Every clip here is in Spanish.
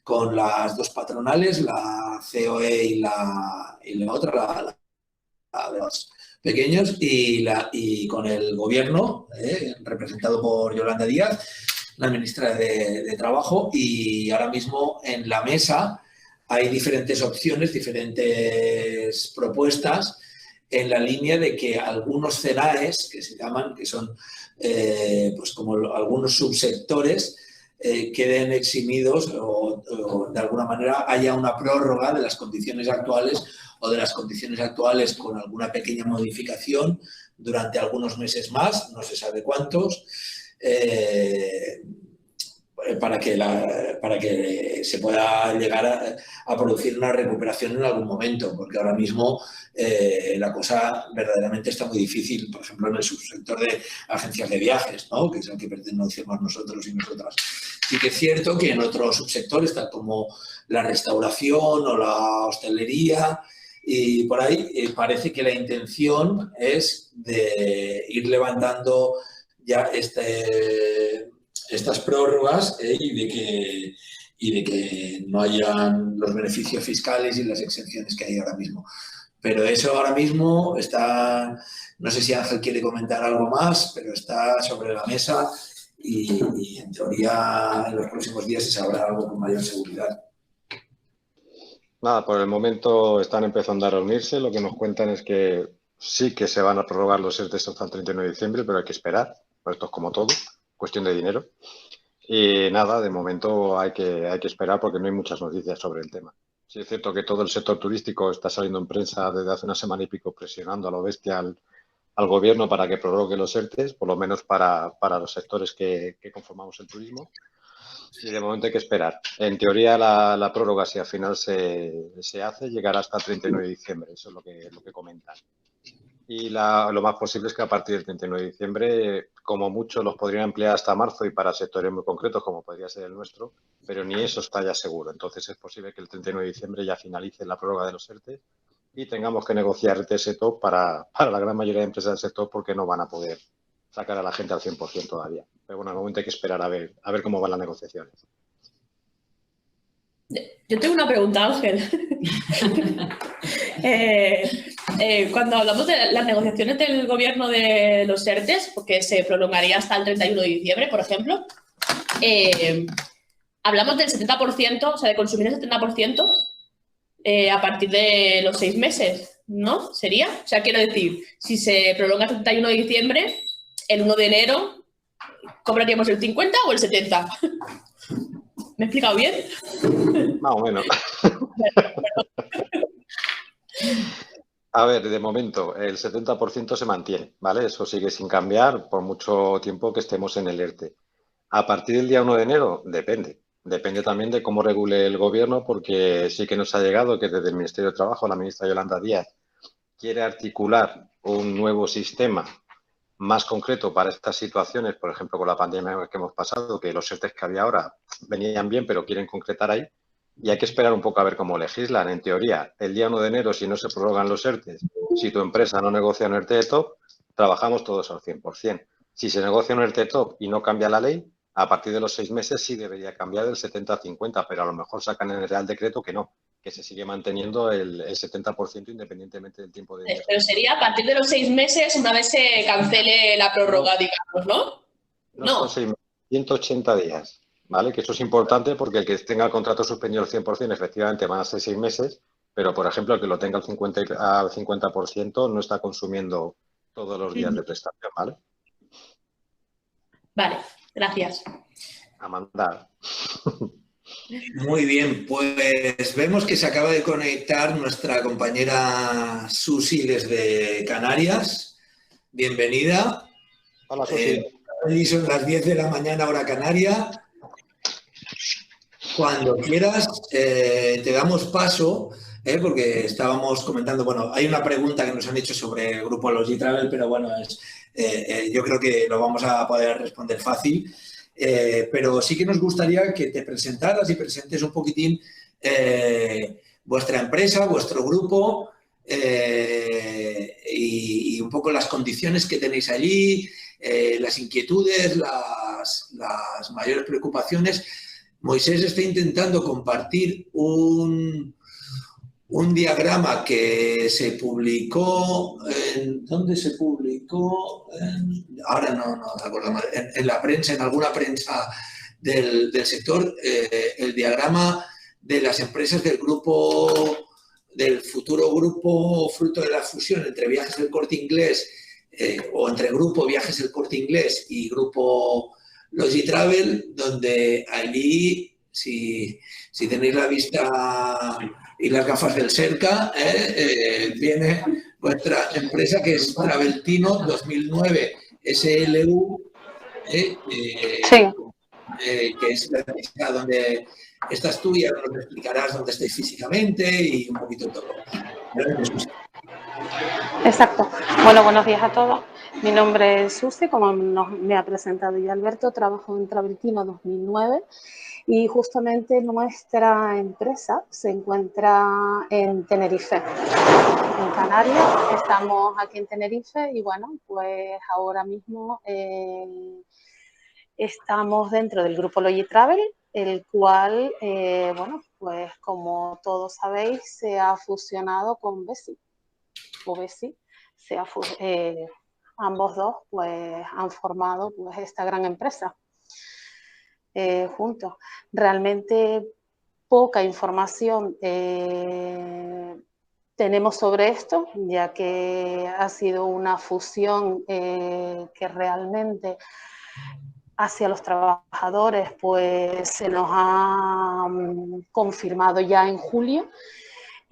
con las dos patronales, la COE y la otra, la de los pequeños, y con el gobierno, representado por Yolanda Díaz, la ministra de Trabajo, y ahora mismo en la mesa hay diferentes opciones, diferentes propuestas en la línea de que algunos CENAES, que se llaman, que son pues como algunos subsectores, queden eximidos o de alguna manera haya una prórroga de las condiciones actuales o de las condiciones actuales con alguna pequeña modificación durante algunos meses más, no se sabe cuántos, para que se pueda llegar a producir una recuperación en algún momento, porque ahora mismo la cosa verdaderamente está muy difícil, por ejemplo, en el subsector de agencias de viajes, ¿no? Que es al que pertenecemos nosotros y nosotras. Sí que es cierto que en otros subsectores, tal como la restauración o la hostelería, y por ahí parece que la intención es de ir levantando ya estas prórrogas y de que no hayan los beneficios fiscales y las exenciones que hay ahora mismo. Pero eso ahora mismo está, no sé si Ángel quiere comentar algo más, pero está sobre la mesa y en teoría en los próximos días se sabrá algo con mayor seguridad. Nada, por el momento están empezando a reunirse. Lo que nos cuentan es que sí que se van a prorrogar los ERTE hasta el 31 de diciembre, pero hay que esperar. Pues esto es como todo, cuestión de dinero. Y nada, de momento hay que esperar porque no hay muchas noticias sobre el tema. Sí es cierto que todo el sector turístico está saliendo en prensa desde hace una semana y pico presionando a lo bestia al gobierno para que prorrogue los ERTE, por lo menos para los sectores que conformamos el turismo. Y de momento hay que esperar. En teoría la prórroga, si al final se hace, llegará hasta el 31 de diciembre. Eso es lo que comentan. Y lo más posible es que a partir del 31 de diciembre, como mucho, los podrían emplear hasta marzo y para sectores muy concretos, como podría ser el nuestro, pero ni eso está ya seguro. Entonces es posible que el 31 de diciembre ya finalice la prórroga de los ERTE y tengamos que negociar ERTE top para la gran mayoría de empresas del sector porque no van a poder sacar a la gente al 100% todavía. Pero bueno, al momento hay que esperar a ver cómo van las negociaciones. Yo tengo una pregunta, Ángel. Cuando hablamos de las negociaciones del gobierno de los ERTEs, porque se prolongaría hasta el 31 de diciembre, por ejemplo, hablamos del 70%, o sea, de consumir el 70% a partir de los 6 meses, ¿no? ¿Sería? O sea, quiero decir, si se prolonga el 31 de diciembre, el 1 de enero, ¿cobraríamos el 50 o el 70? ¿Me he explicado bien? Más o menos. A ver, de momento, el 70% se mantiene, ¿vale? Eso sigue sin cambiar por mucho tiempo que estemos en el ERTE. A partir del día 1 de enero, depende. Depende también de cómo regule el gobierno, porque sí que nos ha llegado que desde el Ministerio de Trabajo, la ministra Yolanda Díaz quiere articular un nuevo sistema más concreto para estas situaciones, por ejemplo, con la pandemia que hemos pasado, que los ERTE que había ahora venían bien, pero quieren concretar ahí. Y hay que esperar un poco a ver cómo legislan. En teoría, el día 1 de enero, si no se prorrogan los ERTE, si tu empresa no negocia un ERTE top, trabajamos todos al 100%. Si se negocia un ERTE top y no cambia la ley, a partir de los 6 meses sí debería cambiar del 70 a 50, pero a lo mejor sacan en el Real Decreto que no, que se sigue manteniendo el 70% independientemente del tiempo de... Pero sería a partir de los 6 meses, una vez se cancele la prórroga, digamos, ¿no? No. Son 180 días, ¿vale? Que eso es importante porque el que tenga el contrato suspendido al 100% efectivamente van a ser 6 meses, pero, por ejemplo, el que lo tenga al 50% no está consumiendo todos los días de prestación, ¿vale? Vale, gracias. A mandar. Muy bien, pues vemos que se acaba de conectar nuestra compañera Susi desde Canarias. Bienvenida. Hola, Susi. Allí son las 10 de la mañana, hora canaria. Cuando quieras, te damos paso, porque estábamos comentando, bueno, hay una pregunta que nos han hecho sobre el grupo Logitravel, pero bueno, yo creo que lo vamos a poder responder fácil. Pero sí que nos gustaría que te presentaras y presentes un poquitín vuestra empresa, vuestro grupo y un poco las condiciones que tenéis allí, las inquietudes, las mayores preocupaciones Moisés está intentando compartir un diagrama que se publicó, ¿dónde se publicó? Ahora no me acuerdo más, en la prensa, en alguna prensa del sector, el diagrama de las empresas del grupo, del futuro grupo fruto de la fusión entre Viajes del Corte Inglés, o entre Grupo Viajes del Corte Inglés y Grupo Logitravel, donde allí, si tenéis la vista y las gafas del Serca, viene vuestra empresa, que es Traveltino 2009 SLU, Sí. Que es la física donde estás tú, y ahora nos explicarás dónde estáis físicamente y un poquito todo. Exacto. Bueno, buenos días a todos. Mi nombre es Susi, como me ha presentado ya Alberto, trabajo en Traveltino 2009 y justamente nuestra empresa se encuentra en Tenerife, en Canarias. Estamos aquí en Tenerife y bueno, pues ahora mismo estamos dentro del grupo Logitravel, el cual, bueno, pues como todos sabéis, se ha fusionado con Besi. Ambos dos pues han formado pues esta gran empresa juntos. Realmente poca información tenemos sobre esto, ya que ha sido una fusión que realmente hacia los trabajadores pues se nos ha confirmado ya en julio.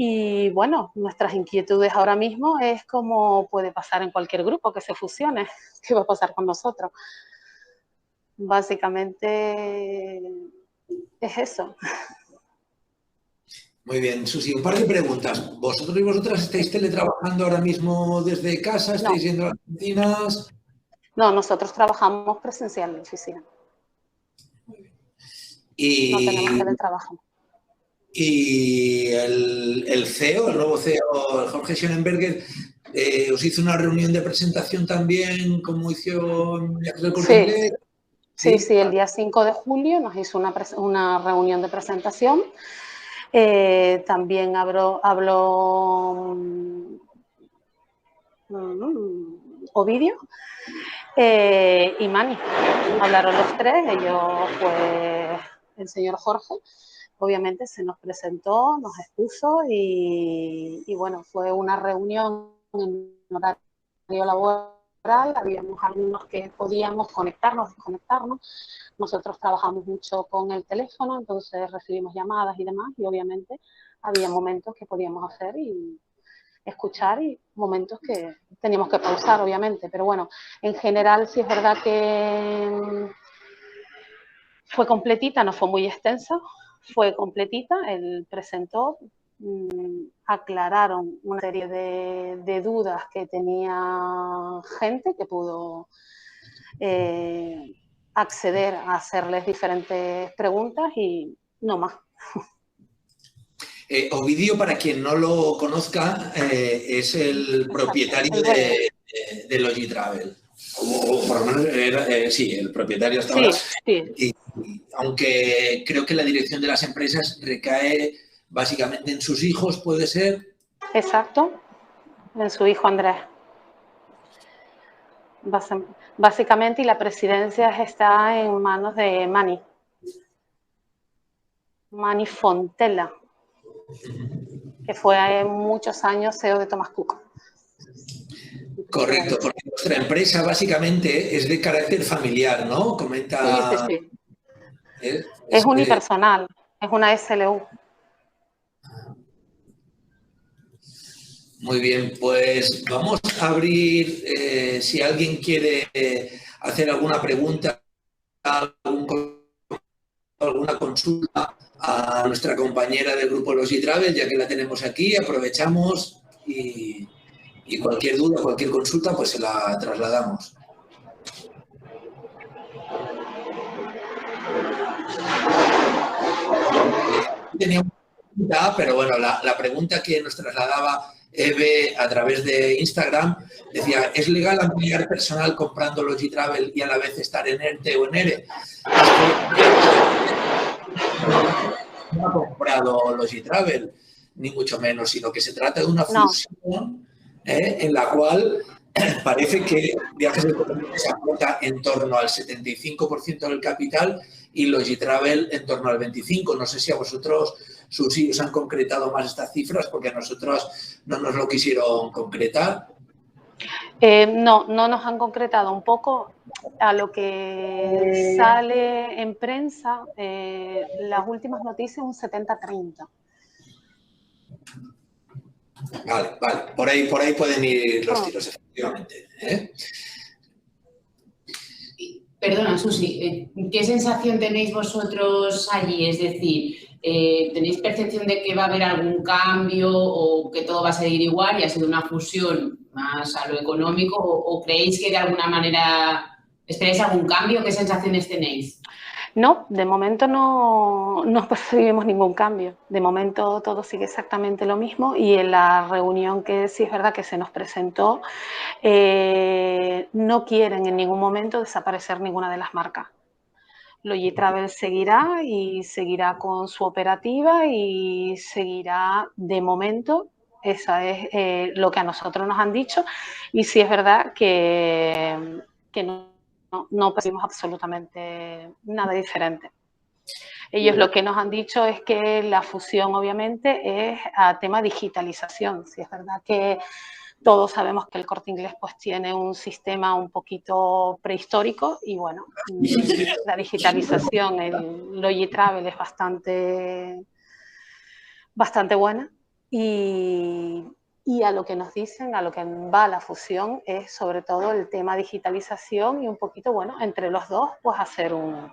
Y bueno, nuestras inquietudes ahora mismo es cómo puede pasar en cualquier grupo que se fusione, qué va a pasar con nosotros. Básicamente es eso. Muy bien, Susi, un par de preguntas. ¿Vosotros y vosotras estáis teletrabajando ahora mismo desde casa? ¿Estáis yendo a las oficinas? No, nosotros trabajamos presencial en oficina. Y... no tenemos teletrabajo. Y el CEO, el nuevo CEO, Jorge Schönenberger, os hizo una reunión de presentación también, como hizo Viajes del Corte Inglés. Sí, el día 5 de julio nos hizo una reunión de presentación. También habló Ovidio y Mani. Hablaron los tres, ellos, pues, el señor Jorge, obviamente se nos presentó, nos expuso y bueno, fue una reunión en horario laboral, habíamos algunos que podíamos conectarnos, desconectarnos. Nosotros trabajamos mucho con el teléfono, entonces recibimos llamadas y demás, y obviamente había momentos que podíamos hacer y escuchar y momentos que teníamos que pausar, obviamente. Pero bueno, en general sí es verdad que fue completita, no fue muy extensa, fue completita. Él presentó, aclararon una serie de dudas que tenía gente que pudo acceder a hacerles diferentes preguntas y no más. Ovidio, para quien no lo conozca, es el propietario de Logitravel. O por lo menos era, sí, el propietario hasta ahora. Sí. Y aunque creo que la dirección de las empresas recae básicamente en sus hijos, ¿puede ser? Exacto, en su hijo Andrés. Básicamente, y la presidencia está en manos de Mani Fontella, que fue muchos años CEO de Thomas Cook. Correcto, porque nuestra empresa básicamente es de carácter familiar, ¿no? Comenta. Sí. Es unipersonal, es una SLU. Muy bien, pues vamos a abrir, si alguien quiere hacer alguna pregunta, alguna consulta a nuestra compañera del grupo Logitravel, ya que la tenemos aquí, aprovechamos y cualquier duda, cualquier consulta, pues se la trasladamos. Tenía una pregunta, pero bueno, la pregunta que nos trasladaba Eve a través de Instagram decía: ¿es legal ampliar personal comprando Logitravel y a la vez estar en ERTE o en ERE? no ha comprado Logitravel, ni mucho menos, sino que se trata de una fusión en la cual parece que Viajes del Corte Inglés aporta en torno al 75% del capital y Logitravel en torno al 25%. No sé si a vosotros, Susi, os han concretado más estas cifras, porque a nosotros no nos lo quisieron concretar. No nos han concretado. Un poco a lo que sale en prensa, las últimas noticias, un 70-30. Vale. Por ahí pueden ir los tiros, efectivamente. Perdona, Susi, ¿qué sensación tenéis vosotros allí? Es decir, ¿tenéis percepción de que va a haber algún cambio o que todo va a seguir igual y ha sido una fusión más a lo económico? ¿O creéis que de alguna manera esperáis algún cambio? ¿Qué sensaciones tenéis? No, de momento no percibimos ningún cambio. De momento todo sigue exactamente lo mismo y en la reunión que sí es verdad que se nos presentó, no quieren en ningún momento desaparecer ninguna de las marcas. Logitravel seguirá y seguirá con su operativa y seguirá de momento. Eso es lo que a nosotros nos han dicho y sí es verdad que no percibimos absolutamente nada diferente. Ellos lo que nos han dicho es que la fusión obviamente es a tema digitalización. Sí es verdad que todos sabemos que el Corte Inglés pues tiene un sistema un poquito prehistórico y bueno, la digitalización, el Logitravel es bastante buena y a lo que nos dicen, a lo que va la fusión es sobre todo el tema digitalización y un poquito, bueno, entre los dos pues hacer un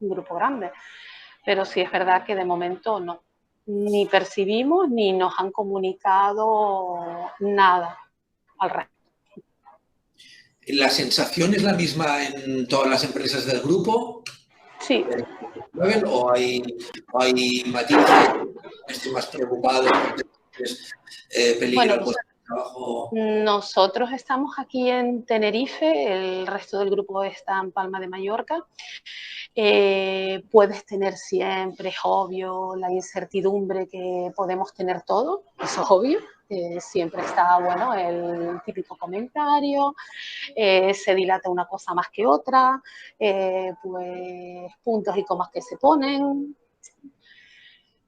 grupo grande. Pero sí es verdad que de momento no, ni percibimos ni nos han comunicado nada al respecto. ¿La sensación es la misma en todas las empresas del grupo? Sí. ¿O hay matices? ¿Estoy más preocupado? Peligro, bueno, nosotros estamos aquí en Tenerife, el resto del grupo está en Palma de Mallorca. Puedes tener siempre, es obvio, la incertidumbre que podemos tener todos, eso es obvio. Siempre está, bueno, el típico comentario, se dilata una cosa más que otra, pues puntos y comas que se ponen,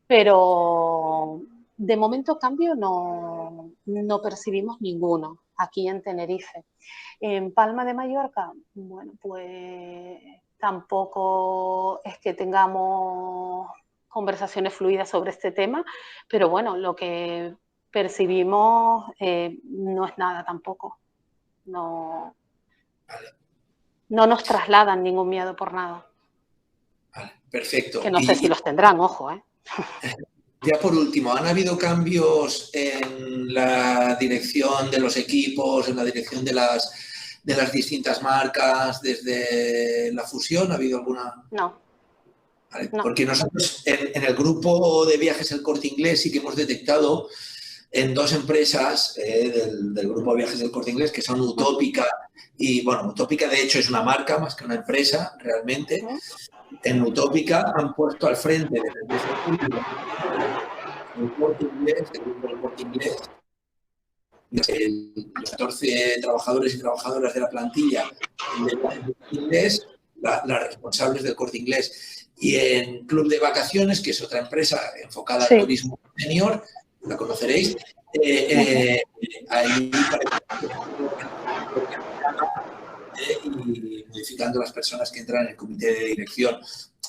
pero de momento cambio no percibimos ninguno aquí en Tenerife. En Palma de Mallorca, bueno, pues tampoco es que tengamos conversaciones fluidas sobre este tema, pero bueno, lo que percibimos no es nada tampoco. No nos trasladan ningún miedo por nada. Vale, perfecto. Que no sé si los tendrán, ojo, Ya por último, ¿han habido cambios en la dirección de los equipos, en la dirección de las distintas marcas desde la fusión? ¿Ha habido alguna? No. Vale, no. Porque nosotros en el grupo de Viajes El Corte Inglés sí que hemos detectado en dos empresas del grupo de Viajes del Corte Inglés que son Utópica y, bueno, Utópica de hecho es una marca más que una empresa realmente. En Utópica han puesto al frente del Corte Inglés, el grupo del Corte Inglés, los 14 trabajadores y trabajadoras de la plantilla del Corte Inglés, las responsables del Corte Inglés. Y en Club de Vacaciones, que es otra empresa enfocada al turismo senior, la conoceréis, ahí y modificando las personas que entran en el comité de dirección.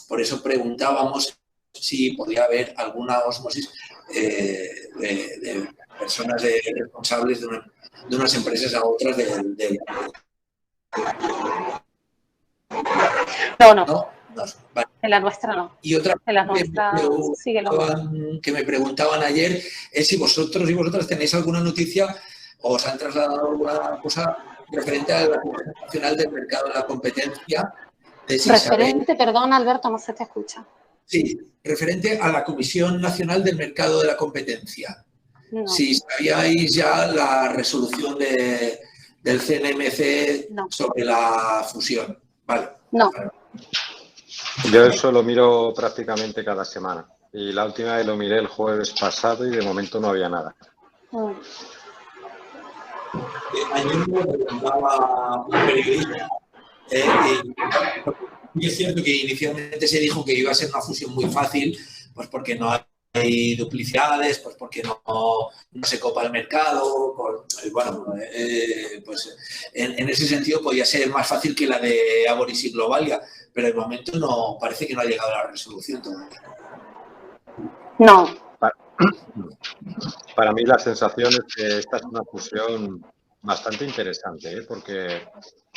Por eso preguntábamos si podía haber alguna ósmosis de personas responsables de unas empresas a otras del... No. Vale. En la nuestra no. Y otra en la nuestra sigue lo que me preguntaban ayer es si vosotros y vosotras tenéis alguna noticia o os han trasladado alguna cosa referente a la Comisión Nacional del Mercado de la Competencia. Referente, perdón, Alberto, no se te escucha. Sí, referente a la Comisión Nacional del Mercado de la Competencia. No. Si sabíais ya la resolución del CNMC sobre la fusión. Vale. No. Yo eso lo miro prácticamente cada semana. Y la última vez lo miré el jueves pasado y de momento no había nada. Ayer me preguntaba un periodista, y es cierto que inicialmente se dijo que iba a ser una fusión muy fácil, pues porque no hay duplicidades, pues porque no se copa el mercado, bueno, pues en ese sentido podía ser más fácil que la de Aboris y Globalia, pero de momento no, parece que no ha llegado a la resolución todavía. No. Para mí la sensación es que esta es una fusión bastante interesante, porque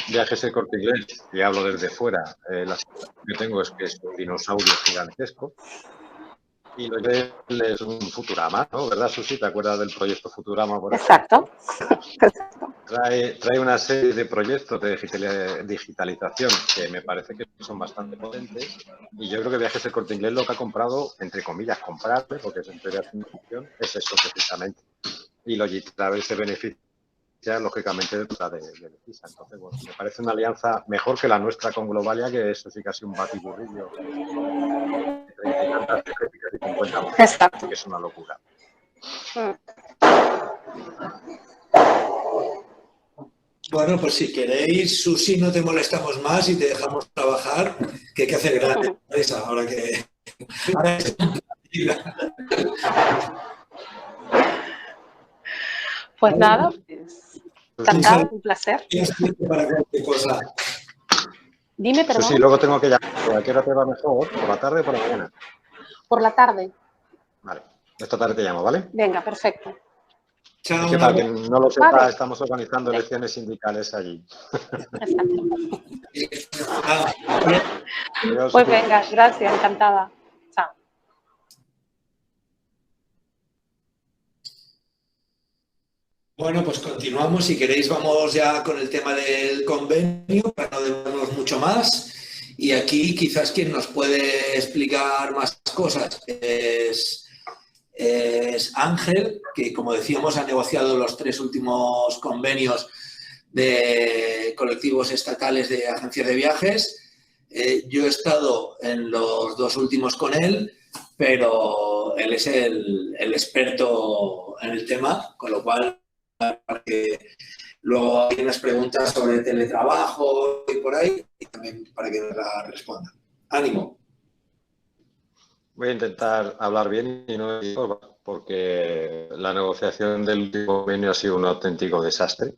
Viajes El Corte Inglés, y hablo desde fuera, la sensación que tengo es que es un dinosaurio gigantesco y lo de él es un Futurama, ¿no? ¿Verdad, Susi? ¿Te acuerdas del proyecto Futurama? Por Exacto. Trae una serie de proyectos de digitalización que me parece que son bastante potentes y yo creo que Viajes El Corte Inglés lo que ha comprado, entre comillas, comprarle, porque es en teoría una función, es eso precisamente. Y Logitravel se beneficia, lógicamente, de Leticia. Entonces, bueno, me parece una alianza mejor que la nuestra con Globalia, que eso sí que ha sido un batiburrillo de 30 y tantas réplicas y 50 mujeres, que es una locura. Bueno, pues si queréis, Susi, no te molestamos más y te dejamos trabajar, que hay que hacer grande empresa ahora que... Pues nada, pues, encantada, un placer. Para cualquier cosa. Dime, perdón. Sí, luego tengo que llamar. ¿A qué hora te va mejor? ¿Por la tarde o por la mañana? Por la tarde. Vale, esta tarde te llamo, ¿vale? Venga, perfecto. Es que para quien no lo sepa, vale. Estamos organizando elecciones sindicales allí. Exacto. Pues venga, gracias, encantada. Chao. Bueno, pues continuamos. Si queréis, vamos ya con el tema del convenio para no demorarnos mucho más. Y aquí quizás quien nos puede explicar más cosas es Ángel, que como decíamos ha negociado los 3 últimos convenios de colectivos estatales de agencias de viajes. Yo he estado en los 2 últimos con él, pero él es el experto en el tema, con lo cual para que luego hay unas preguntas sobre teletrabajo y por ahí, y también para que nos la respondan. ¡Ánimo! Voy a intentar hablar bien y no porque la negociación del último convenio ha sido un auténtico desastre.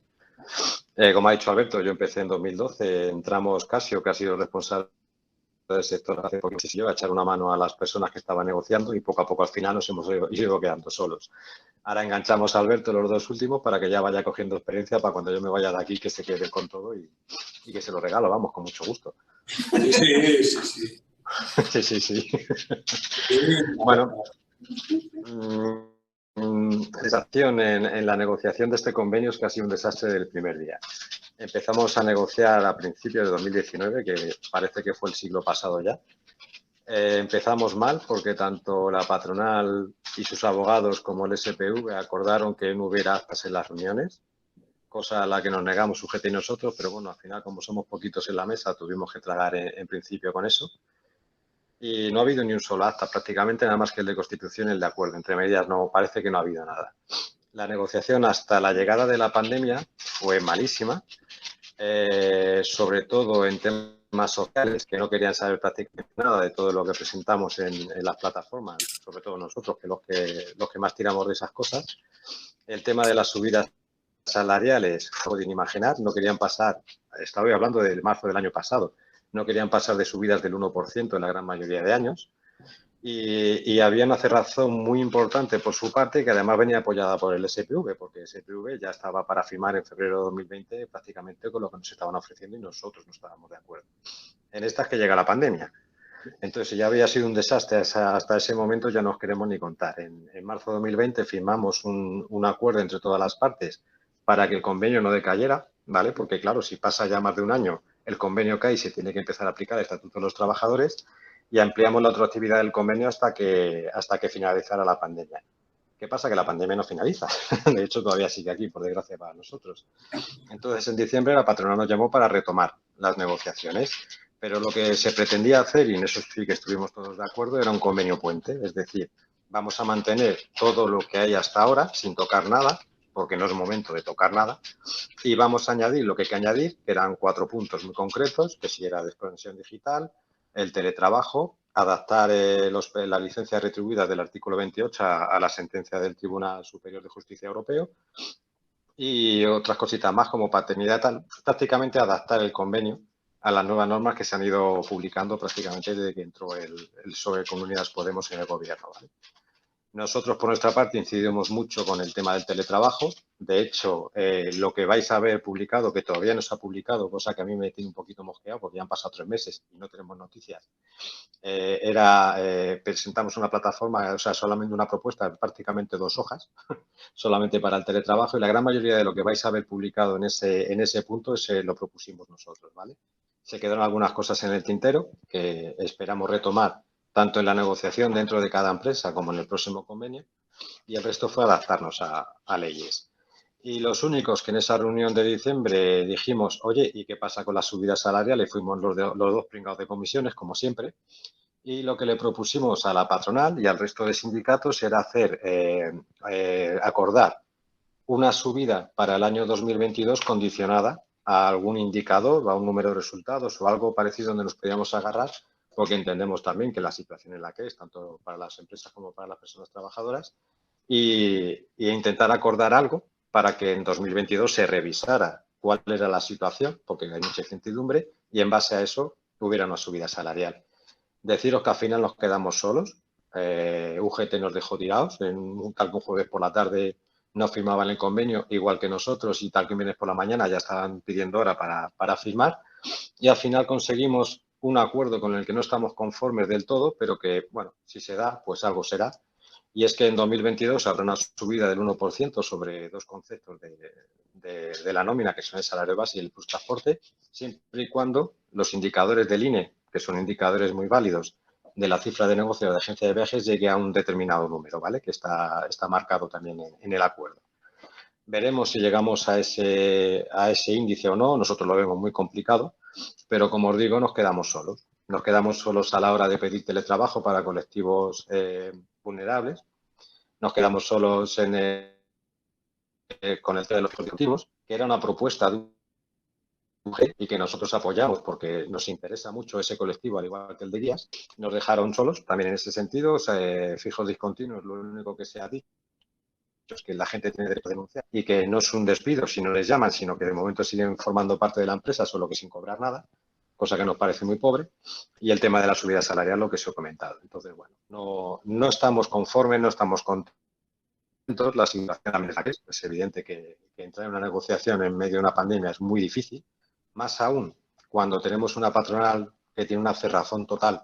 Como ha dicho Alberto, yo empecé en 2012, entramos Casio, que ha sido responsable del sector hace poco, se lleva a echar una mano a las personas que estaban negociando y poco a poco al final nos hemos ido quedando solos. Ahora enganchamos a Alberto los 2 últimos para que ya vaya cogiendo experiencia para cuando yo me vaya de aquí que se quede con todo y que se lo regalo, vamos, con mucho gusto. Sí. Bueno, sensación en la negociación de este convenio es que ha sido un desastre del primer día. Empezamos a negociar a principios de 2019, que parece que fue el siglo pasado ya. Empezamos mal porque tanto la patronal y sus abogados como el SPV acordaron que no hubiera actas en las reuniones, cosa a la que nos negamos Sujeta y nosotros, pero bueno, al final como somos poquitos en la mesa tuvimos que tragar en principio con eso. Y no ha habido ni un solo acta, prácticamente nada más que el de Constitución y el de acuerdo. Entre medias no parece que no ha habido nada. La negociación hasta la llegada de la pandemia fue malísima, sobre todo en temas sociales, que no querían saber prácticamente nada de todo lo que presentamos en las plataformas, sobre todo nosotros, que los que más tiramos de esas cosas. El tema de las subidas salariales, no podían imaginar, no querían pasar, estaba hablando del marzo del año pasado, no querían pasar de subidas del 1% en la gran mayoría de años y había una cerrazón muy importante por su parte que además venía apoyada por el SPV, porque el SPV ya estaba para firmar en febrero de 2020 prácticamente con lo que nos estaban ofreciendo y nosotros no estábamos de acuerdo. En estas que llega la pandemia. Entonces, ya había sido un desastre hasta ese momento, ya no os queremos ni contar. En marzo de 2020 firmamos un acuerdo entre todas las partes para que el convenio no decayera, ¿vale? Porque, claro, si pasa ya más de un año, el convenio cae y se tiene que empezar a aplicar el Estatuto de los Trabajadores y ampliamos la retroactividad del convenio hasta que finalizara la pandemia. ¿Qué pasa? Que la pandemia no finaliza. De hecho, todavía sigue aquí, por desgracia para nosotros. Entonces, en diciembre, la patronal nos llamó para retomar las negociaciones. Pero lo que se pretendía hacer, y en eso sí que estuvimos todos de acuerdo, era un convenio puente. Es decir, vamos a mantener todo lo que hay hasta ahora sin tocar nada, porque no es momento de tocar nada, y vamos a añadir lo que hay que añadir, que eran 4 puntos muy concretos, que si era desconexión digital, el teletrabajo, adaptar la licencia retribuida del artículo 28 a la sentencia del Tribunal Superior de Justicia Europeo y otras cositas más como paternidad y tal, prácticamente adaptar el convenio a las nuevas normas que se han ido publicando prácticamente desde que entró el PSOE con Unidas Podemos en el gobierno, ¿vale? Nosotros, por nuestra parte, incidimos mucho con el tema del teletrabajo. De hecho, lo que vais a ver publicado, que todavía no se ha publicado, cosa que a mí me tiene un poquito mosqueado porque ya han pasado 3 meses y no tenemos noticias, presentamos una plataforma, o sea, solamente una propuesta, prácticamente 2 hojas, solamente para el teletrabajo, y la gran mayoría de lo que vais a ver publicado en ese punto lo propusimos nosotros, ¿vale? Se quedaron algunas cosas en el tintero que esperamos retomar tanto en la negociación dentro de cada empresa como en el próximo convenio, y el resto fue adaptarnos a leyes. Y los únicos que en esa reunión de diciembre dijimos, oye, ¿y qué pasa con las subidas salariales? Fuimos los 2 pringados de comisiones, como siempre, y lo que le propusimos a la patronal y al resto de sindicatos era acordar una subida para el año 2022 condicionada a algún indicador, a un número de resultados o algo parecido donde nos podíamos agarrar, porque entendemos también que la situación en la que es, tanto para las empresas como para las personas trabajadoras, y intentar acordar algo para que en 2022 se revisara cuál era la situación, porque hay mucha incertidumbre, y en base a eso hubiera una subida salarial. Deciros que al final nos quedamos solos. UGT nos dejó tirados, tal que un jueves por la tarde no firmaban el convenio, igual que nosotros, y tal que un viernes por la mañana ya estaban pidiendo hora para firmar, y al final conseguimos un acuerdo con el que no estamos conformes del todo, pero que, bueno, si se da, pues algo será. Y es que en 2022 habrá una subida del 1% sobre 2 conceptos de la nómina, que son el salario base y el plus transporte, siempre y cuando los indicadores del INE, que son indicadores muy válidos, de la cifra de negocio de la agencia de viajes, llegue a un determinado número, ¿vale? Que está marcado también en el acuerdo. Veremos si llegamos a ese índice o no. Nosotros lo vemos muy complicado, pero como os digo, nos quedamos solos. Nos quedamos solos a la hora de pedir teletrabajo para colectivos vulnerables. Nos quedamos solos con el tema de los colectivos, que era una propuesta de UGT y que nosotros apoyamos porque nos interesa mucho ese colectivo, al igual que el de guías. Nos dejaron solos también en ese sentido. Fijos discontinuos, lo único que se ha dicho es que la gente tiene derecho a denunciar y que no es un despido si no les llaman, sino que de momento siguen formando parte de la empresa, solo que sin cobrar nada, cosa que nos parece muy pobre. Y el tema de la subida salarial, lo que os he comentado. Entonces, bueno, no estamos conformes, no estamos contentos. La situación también es evidente que entrar en una negociación en medio de una pandemia es muy difícil, más aún cuando tenemos una patronal que tiene una cerrazón total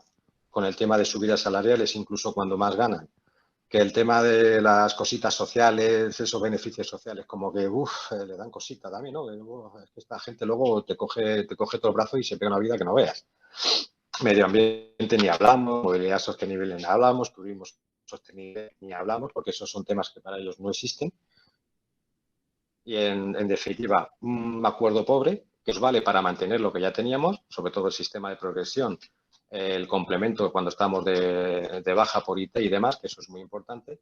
con el tema de subidas salariales, incluso cuando más ganan, que el tema de las cositas sociales, esos beneficios sociales, como que le dan cosita también, ¿no? Es que esta gente luego te coge todo el brazo y se pega una vida que no veas. Medio ambiente ni hablamos, movilidad sostenible ni hablamos, turismo sostenible ni hablamos, porque esos son temas que para ellos no existen. Y en definitiva, un acuerdo pobre que os vale para mantener lo que ya teníamos, sobre todo el sistema de progresión, el complemento cuando estamos de baja por IT y demás, que eso es muy importante.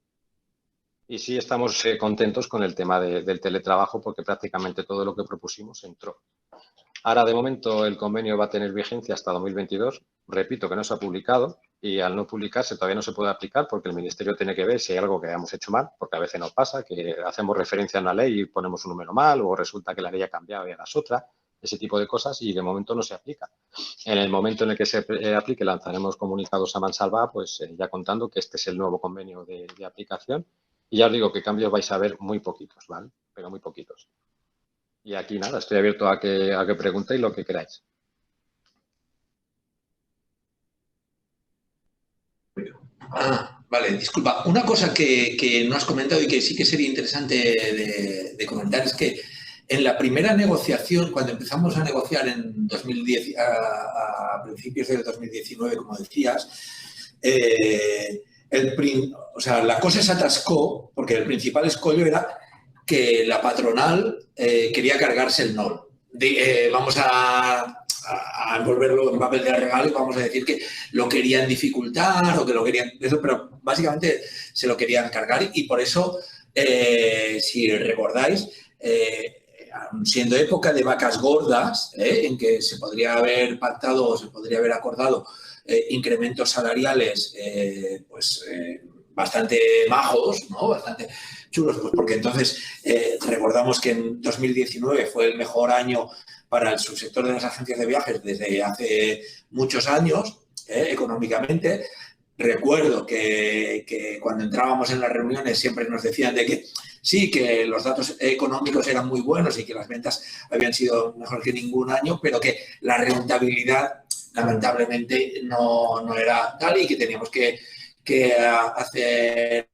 Y sí estamos contentos con el tema del teletrabajo porque prácticamente todo lo que propusimos entró. Ahora, de momento, el convenio va a tener vigencia hasta 2022. Repito que no se ha publicado y al no publicarse todavía no se puede aplicar porque el Ministerio tiene que ver si hay algo que hayamos hecho mal, porque a veces nos pasa que hacemos referencia a una ley y ponemos un número mal o resulta que la ley ha cambiado y ahora es otra. Ese tipo de cosas y de momento no se aplica. En el momento en el que se aplique lanzaremos comunicados a mansalva, pues ya contando que este es el nuevo convenio de aplicación y ya os digo que cambios vais a ver muy poquitos, ¿vale? Pero muy poquitos. Y aquí nada, estoy abierto a que preguntéis lo que queráis. Vale, disculpa. Una cosa que no has comentado y que sí que sería interesante de comentar es que en la primera negociación, cuando empezamos a negociar en 2010, a principios del 2019, como decías, la cosa se atascó porque el principal escollo era que la patronal quería cargarse el NOL. Vamos a a envolverlo en papel de regalo y vamos a decir que lo querían dificultar o que lo querían... Eso, pero básicamente se lo querían cargar y por eso, si recordáis, siendo época de vacas gordas, en que se podría haber pactado o se podría haber acordado incrementos salariales bastante majos, ¿no? Bastante chulos, pues porque entonces recordamos que en 2019 fue el mejor año para el subsector de las agencias de viajes desde hace muchos años, económicamente. Recuerdo que cuando entrábamos en las reuniones siempre nos decían de que sí, que los datos económicos eran muy buenos y que las ventas habían sido mejor que ningún año, pero que la rentabilidad lamentablemente no era tal y que teníamos que hacer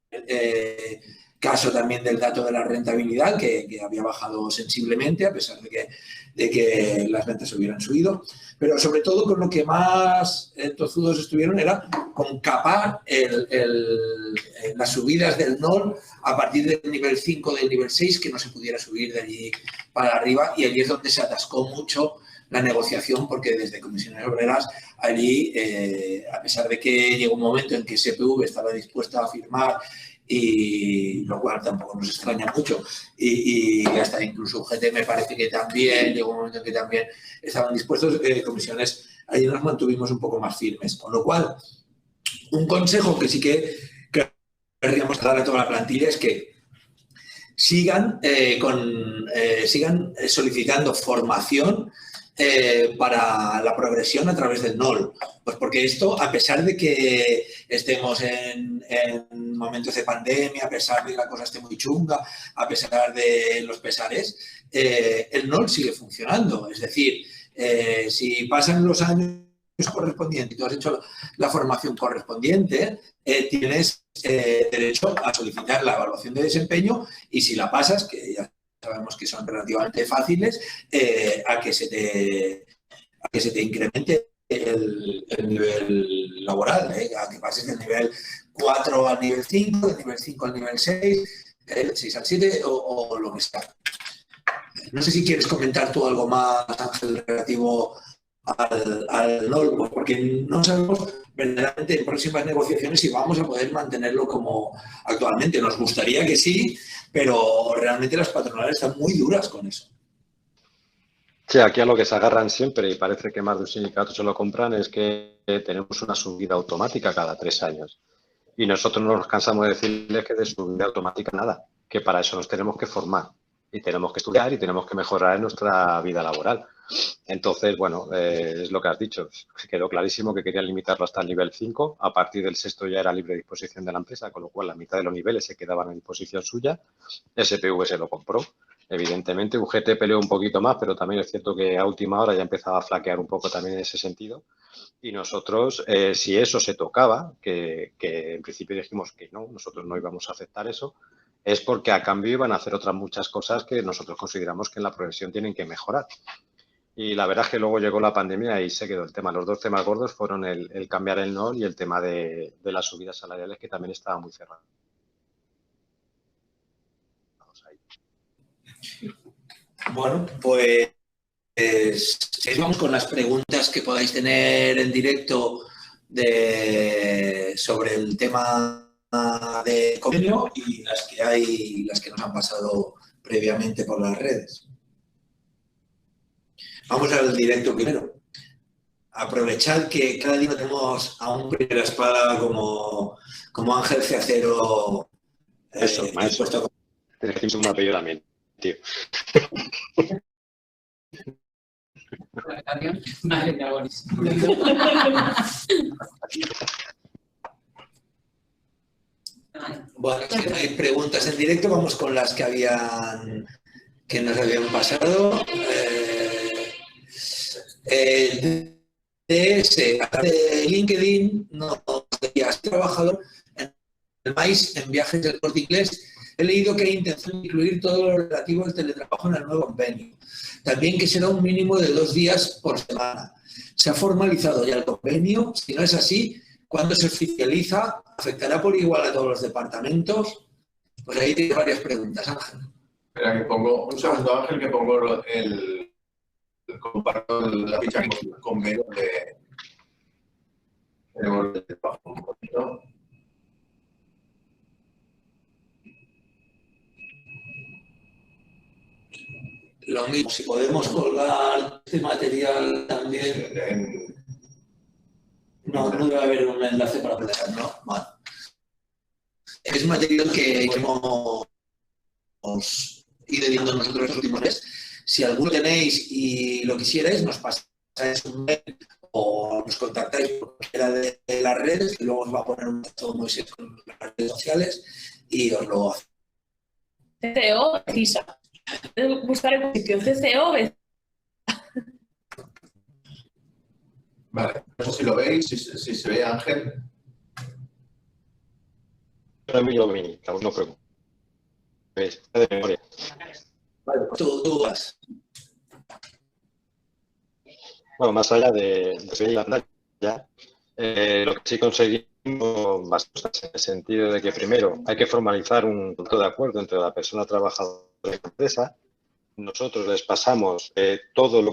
caso también del dato de la rentabilidad que había bajado sensiblemente a pesar de que las ventas hubieran subido, pero sobre todo con lo que más tozudos estuvieron era con capar las subidas del NOL a partir del nivel 5, del nivel 6, que no se pudiera subir de allí para arriba, y allí es donde se atascó mucho la negociación, porque desde Comisiones Obreras allí, a pesar de que llegó un momento en que SPV estaba dispuesta a firmar, y lo cual tampoco nos extraña mucho, y hasta incluso UGT me parece que también, llegó un momento en que también estaban dispuestos, Comisiones, allí nos mantuvimos un poco más firmes, con lo cual, un consejo que sí que querríamos darle a toda la plantilla es que sigan solicitando formación para la progresión a través del NOL. Pues porque esto, a pesar de que estemos en momentos de pandemia, a pesar de que la cosa esté muy chunga, a pesar de los pesares, el NOL sigue funcionando. Es decir, si pasan los años correspondientes y tú has hecho la formación correspondiente, tienes derecho a solicitar la evaluación de desempeño y si la pasas, que ya sabemos que son relativamente fáciles, a que se te incremente el nivel laboral, a que pases del nivel 4 al nivel 5, del nivel 5 al nivel 6, del 6 al 7 o lo que sea. No sé si quieres comentar tú algo más, Ángel, relativo al NOL, pues porque no sabemos verdaderamente en próximas negociaciones si vamos a poder mantenerlo como actualmente. Nos gustaría que sí, pero realmente las patronales están muy duras con eso. Sí, aquí a lo que se agarran siempre, y parece que más de un sindicato se lo compran, es que tenemos una subida automática cada 3 años. Y nosotros no nos cansamos de decirles que de subida automática nada, que para eso nos tenemos que formar y tenemos que estudiar y tenemos que mejorar en nuestra vida laboral. Entonces, bueno, es lo que has dicho. Quedó clarísimo que querían limitarlo hasta el nivel 5. A partir del 6º ya era libre disposición de la empresa, con lo cual la mitad de los niveles se quedaban a disposición suya. SPV se lo compró. Evidentemente, UGT peleó un poquito más, pero también es cierto que a última hora ya empezaba a flaquear un poco también en ese sentido. Y nosotros, si eso se tocaba, que en principio dijimos que no, nosotros no íbamos a aceptar eso, es porque a cambio iban a hacer otras muchas cosas que nosotros consideramos que en la profesión tienen que mejorar. Y la verdad es que luego llegó la pandemia y se quedó el tema. Los dos temas gordos fueron el cambiar el NOL y el tema de las subidas salariales, que también estaba muy cerrado. Bueno, pues vamos con las preguntas que podáis tener en directo sobre el tema de convenio y las que nos han pasado previamente por las redes. Vamos al directo primero. Aprovechad que cada día tenemos a un primera espada como Ángel Ceacero. Eso, maestro. Tienes un apellido también, tío. Bueno, si no hay preguntas en directo, vamos con las que nos habían pasado. De LinkedIn nos decía, has trabajado en el maíz en viajes del Corte Inglés. He leído que hay intención de incluir todo lo relativo al teletrabajo en el nuevo convenio. También que será un mínimo de 2 días por semana. ¿Se ha formalizado ya el convenio? Si no es así, ¿cuándo se oficializa? ¿Afectará por igual a todos los departamentos? Pues ahí tienes varias preguntas, Ángel. Espera, que pongo un segundo, Ángel, que pongo comparto la ficha con Vero de trabajo un poquito. Lo mismo, si podemos colgar este material también. No debe haber un enlace para PDF, ¿no? Vale. Es material que hemos ido editando nosotros los últimos meses. Si alguno tenéis y lo quisierais, nos pasáis un mail o nos contactáis por cualquiera de las redes, que luego os va a poner un texto muy serio con las redes sociales y os lo hacemos. CCO, CISA. Buscar el sitio CCO. Vale, no sé si lo veis, si se ve Ángel. Pero yo lo vi, no pregunto. ¿Veis? De memoria. Vale, pues tú vas. Bueno, más allá de seguir la pantalla, lo que sí conseguimos bastante en el sentido de que primero hay que formalizar un punto de acuerdo entre la persona trabajadora y la empresa. Nosotros les pasamos todo lo